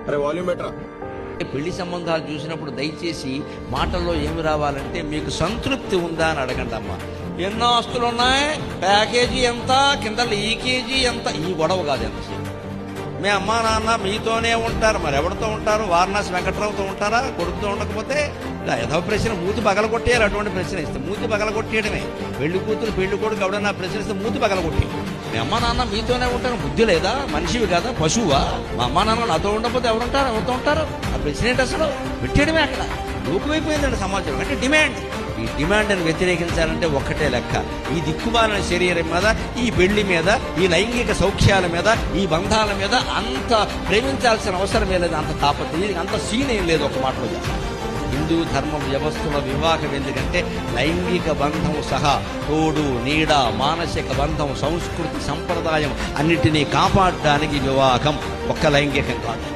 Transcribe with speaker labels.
Speaker 1: అరే వాల్యూమ్ బెటరా.
Speaker 2: పెళ్లి సంబంధాలు చూసినప్పుడు దయచేసి మాటల్లో ఏమి రావాలంటే మీకు సంతృప్తి ఉందా అని అడగండి అమ్మా. ఎన్నో ఆస్తులు ఉన్నాయి, ప్యాకేజీ ఎంత, కింద లీకేజీ ఎంత, ఈ గొడవ కాదు. ఎంతసేపు మీ అమ్మా నాన్న మీతోనే ఉంటారు, మరి ఎవరితో ఉంటారు? వారణాసి వెంకట్రావుతో ఉంటారా? కొడుకుతో ఉండకపోతే ఇలా ఏదో ప్రశ్న మూతి పగలగొట్టేయాలి. అటువంటి ప్రశ్న ఇస్తే మూతి పగలగొట్టేయడమే. పెళ్లి కూతురు పెళ్లి కొడుకు ఎవడన్నా ప్రశ్నిస్తే మూతి పగలగొట్టి, మీ అమ్మా నాన్న మీతోనే ఉంటారు, బుద్ధి లేదా? మనిషివి కదా, పశువా? మా అమ్మా నాన్న నాతో ఉండకపోతే ఎవరుంటారు? ఎవరితో ఉంటారు? ఆ ప్రశ్న ఏంటి అసలు? పెట్టేయడమే. అక్కడ లోకువైపోయిందండి సమాజం. అంటే డిమాండ్. ఈ డిమాండ్ని వ్యతిరేకించాలంటే ఒక్కటే లెక్క. ఈ దిక్కుమాలిన శరీరం మీద, ఈ పెళ్లి మీద, ఈ లైంగిక సౌఖ్యాల మీద, ఈ బంధాల మీద అంత ప్రేమించాల్సిన అవసరమే లేదు. అంత తాపత్రయం, అంత సీన్ ఏం లేదు. ఒక మాటలో హిందూ ధర్మ వ్యవస్థలో వివాహం ఎందుకంటే లైంగిక బంధం సహా తోడు నీడ, మానసిక బంధం, సంస్కృతి సంప్రదాయం అన్నిటినీ కాపాడడానికి వివాహం, ఒక్క లైంగికం కాదు.